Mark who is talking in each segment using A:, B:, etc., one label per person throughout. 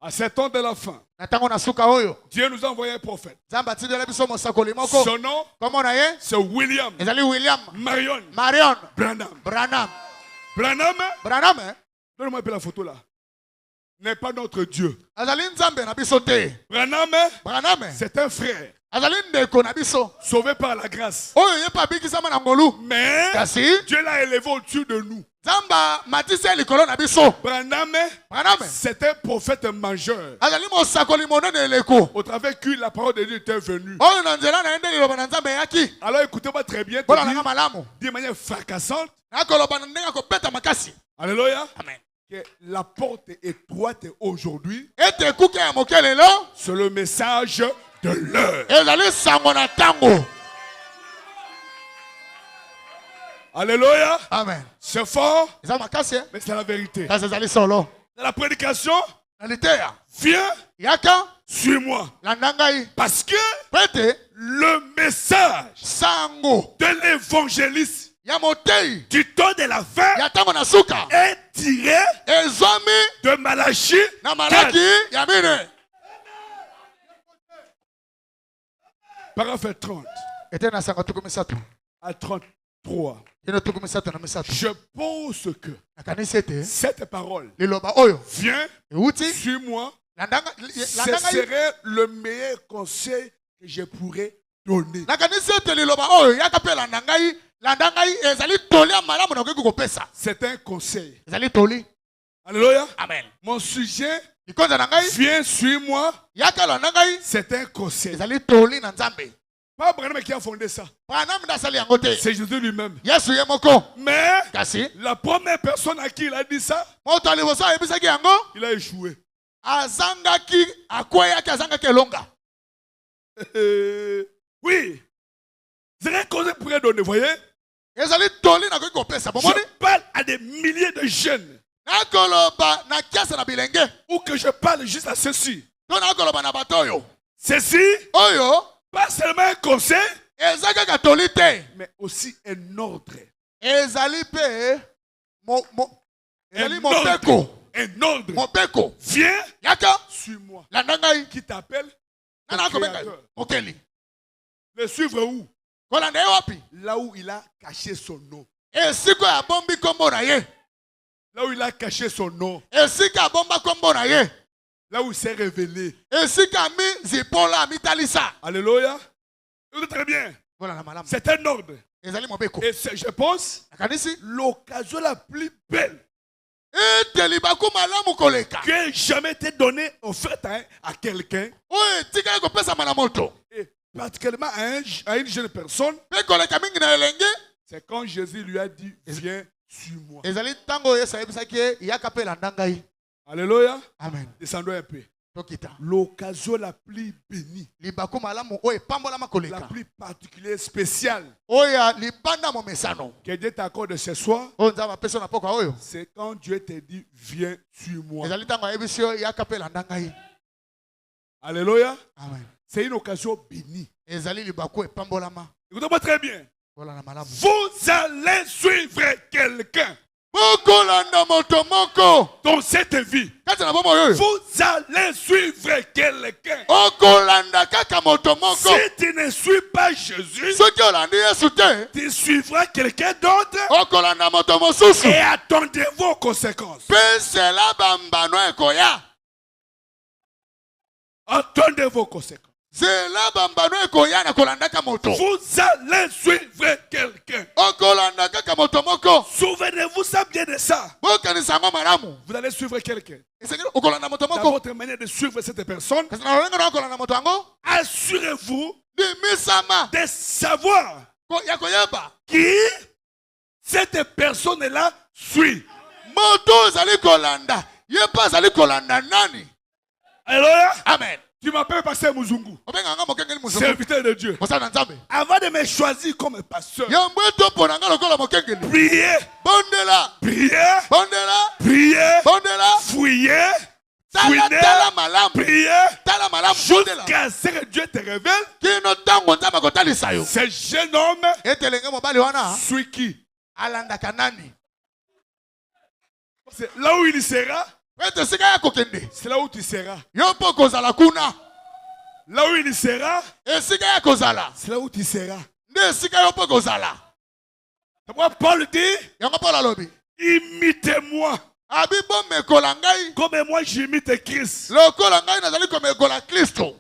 A: À cet temps de la fin, Dieu nous a envoyé un prophète. Son nom, c'est William Marion Branham. Branham, donne-moi un peu la photo là. N'est pas notre Dieu. Branham, c'est un frère. Sauvé par la grâce. Mais Dieu l'a élevé au-dessus de nous. Branham, c'est un prophète mangeur. Au travers de qui la parole de Dieu était venue. Alors écoutez-moi très bien. De manière fracassante. Alléluia.
B: Amen.
A: Que la porte est étroite aujourd'hui. C'est le message de l'heure. Alléluia.
B: Amen.
A: C'est fort,
B: mais
A: mais c'est la vérité.
B: dans
A: La prédication, viens, suis-moi. Parce que le message de l'évangéliste du temps de la fin est tiré de Malachie 4. Paragraphe 30 à 33. Je pense que cette parole, viens, suis-moi, ce serait le meilleur conseil que je pourrais donner. C'est un conseil. Alléluia.
B: Amen.
A: Mon sujet, viens, suis-moi, c'est un conseil. Pas Branham qui a fondé ça. C'est Jésus lui-même. Mais la première personne à qui il a dit ça, il a échoué. Oui. C'est un conseil pour donner, vous voyez? Je parle à des milliers de jeunes. Ou que je parle juste à ceci. Ceci, pas seulement un conseil, mais aussi un ordre. Un ordre. Viens, suis-moi. Qui t'appelle? Le suivre où? Là où il a caché son nom. Là où il a caché son nom. Là où il s'est révélé. Alléluia. Très bien. C'est un ordre. Et je pense l'occasion la plus belle qui ait jamais été donnée offerte à quelqu'un. Et particulièrement à une jeune personne. C'est quand Jésus lui a dit, viens, suis-moi. Alléluia.
B: Amen.
A: Descendons un peu. L'occasion la plus bénie, la plus particulière, spéciale que Dieu t'accorde ce soir, c'est quand Dieu te dit, viens, suis-moi. Alléluia.
B: Amen.
A: C'est une occasion bénie. Écoutez-moi très bien. Vous allez suivre quelqu'un dans cette vie. Vous allez suivre quelqu'un. Si tu ne suis pas Jésus, tu suivras quelqu'un d'autre et attendez-vous aux conséquences. Attendez vos conséquences. Vous allez suivre quelqu'un. Souvenez-vous ça bien de ça. Vous allez suivre quelqu'un. Dans votre manière de suivre cette personne, assurez-vous de savoir qui cette personne-là suit. Alléluia.
B: Amen.
A: Tu m'appelles pasteur Muzungu, serviteur de Dieu. Avant de me choisir comme pasteur, priez, fouillez, priez, jusqu'à ce que Dieu te révèle. Ce jeune homme suit qui? C'est là où il sera,
B: C'est là où tu seras.
A: Là où il sera, c'est
B: là où tu seras.
A: Moi, Paul dit, imitez-moi. Comme moi j'imite Christ.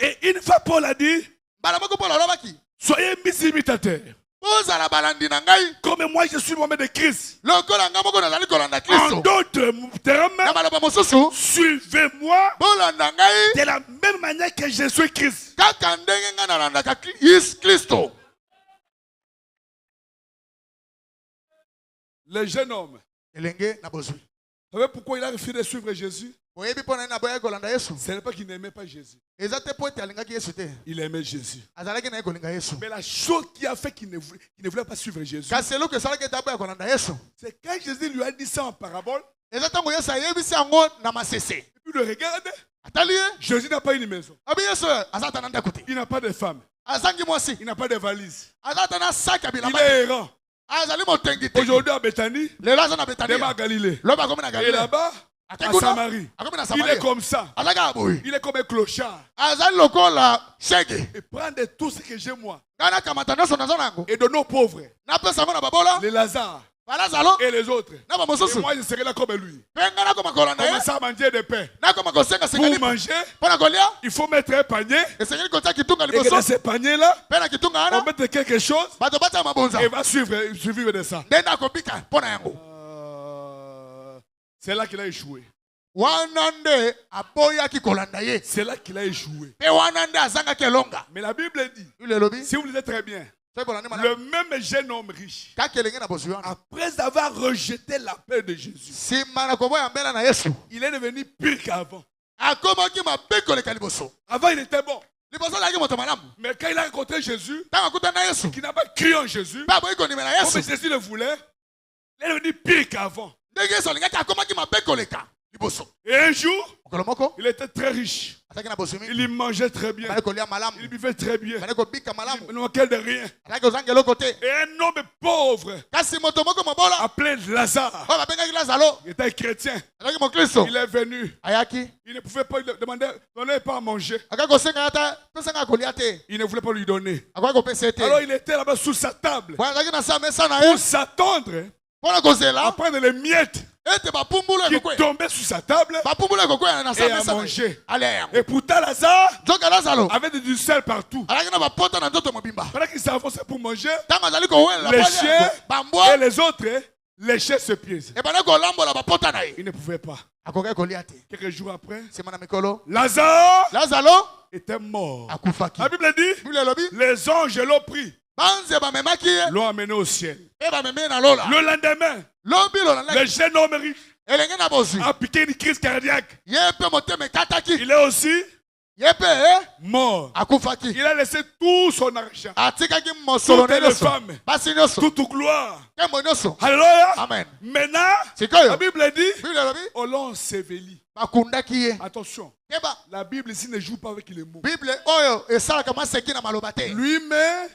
A: Et une fois Paul a dit, soyez mes imitateurs. Comme moi je suis moi-même de Christ. En d'autres termes, suivez-moi de la même manière que je suis Christ. Le jeune homme, vous savez pourquoi il a refusé de suivre Jésus? Ce n'est pas qu'il n'aimait pas Jésus. Il aimait Jésus. Mais la chose qui a fait qu'il ne voulait pas suivre Jésus, c'est quand Jésus lui a dit ça en parabole. Et puis il le regarde. Jésus n'a pas une maison. Il n'a pas de femme. Il n'a pas de valise. Il est errant. Aujourd'hui à Bethanie, demain à Galilée. Et là-bas, à Samarie, il est comme ça. Il est comme un clochard. Et prendre tout ce que j'ai moi et donner aux pauvres, les Lazare et les autres. Et moi je serai là comme lui. Commencer à manger de pain. Pour manger, il faut mettre un panier. Et que dans ce panier-là, on met quelque chose et va suivre de ça. C'est là qu'il a échoué. C'est là qu'il a échoué. Mais la Bible dit, si vous lisez très bien, le même jeune homme riche, après avoir rejeté la paix de Jésus, il est devenu pire qu'avant. Avant, il était bon. Mais quand il a rencontré Jésus, qui n'a pas cru en Jésus, comme Jésus le voulait, il est devenu pire qu'avant. Et un jour, il était très riche. Il mangeait très bien. Il buvait très bien. Il ne manquait de rien. Et un homme pauvre, appelé Lazare, il était chrétien. Il est venu. Il ne pouvait pas lui demander pas à manger. Il ne voulait pas lui donner. Alors il était là-bas sous sa table pour s'attendre à prendre les miettes qui tombaient sur sa table et à manger. Et pourtant Lazare avait du sel partout. Pendant qu'il s'avançait pour manger, les chiens et les autres léchaient ses pieds. Il ne pouvait pas. Quelques jours après, Lazare était mort. La Bible dit, les anges l'ont pris, l'ont amené au ciel. Le lendemain, le jeune homme riche a piqué une crise cardiaque. Il est aussi mort. Il a laissé tout son argent, toutes les femmes, toute gloire. Alléluia. Amen. Maintenant, la Bible dit, on l'a enseveli. Attention, la Bible ici ne joue pas avec les mots. Lui-même,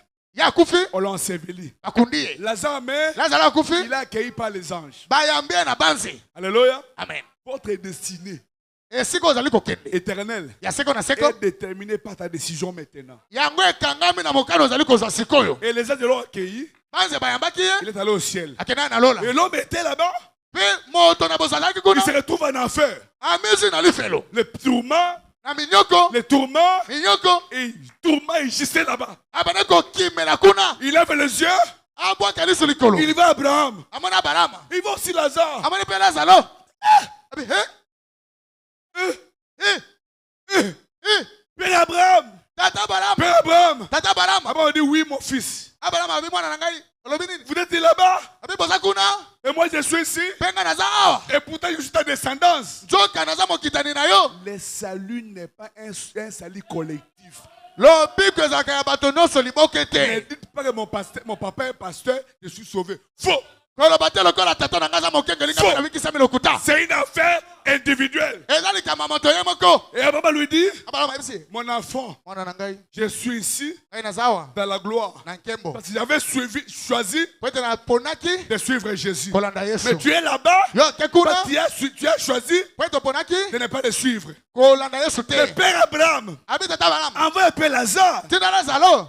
A: on l'a enseveli. Lazare, il a accueilli par les anges. Alléluia. Amen. Votre destinée éternelle est déterminée par ta décision maintenant. Et les anges l'ont accueilli. Il est allé au ciel. Et l'homme était là-bas. Il se retrouve en enfer. Les tourments, et il gisait là-bas. Il lève les yeux. Il va à Abraham. Il va aussi Lazare. Père Abraham. Père Abraham. Abraham dit oui mon fils. Vous êtes là-bas. Et moi je suis ici. Et pourtant je suis ta descendance. Le salut n'est pas un salut collectif. Ne dites pas que mon papa est pasteur, je suis sauvé. Faux.
B: C'est une affaire individuelle. Et maman lui dit, mon enfant, je suis ici dans la gloire. Parce que j'avais choisi de suivre Jésus. Mais tu es là-bas, tu as choisi de ne pas le suivre. Le père Abraham envoie un peu Lazare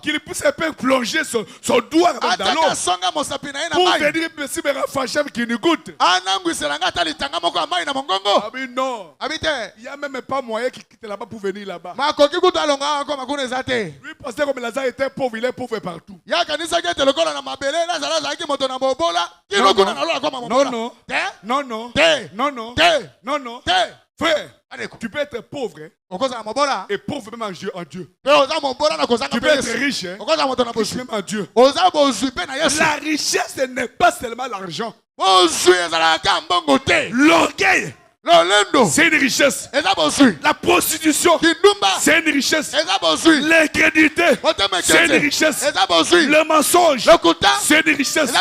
B: qu'il puisse un peu plonger son doigt dans l'eau pour venir me rafraîchir avec une goutte. Ah mais non, il n'y a même pas moyen qu'il quitte là-bas pour venir là-bas. Lui, parce que comme Lazare était pauvre, il est pauvre partout. Non. Frère, tu peux être pauvre et pauvre même en Dieu. Tu peux être riche même en Dieu. La richesse n'est pas seulement l'argent. L'orgueil, c'est une richesse. La prostitution, c'est une richesse. L'incrédulité, c'est une richesse. Le mensonge, c'est une richesse.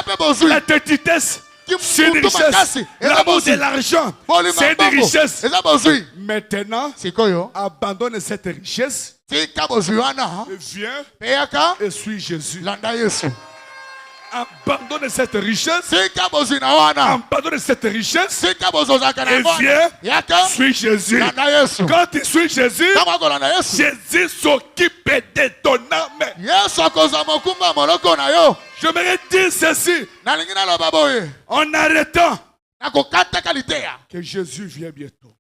B: La têtitesse, c'est une richesse. L'amour de l'argent, c'est une richesse. Maintenant, abandonne cette richesse et viens et suis Jésus. Abandonne cette richesse. Abandonne cette richesse. Et viens, suis Jésus. Quand tu suis Jésus, Jésus s'occupe de ton âme. J'aimerais dire ceci. En arrêtant que Jésus vient bientôt.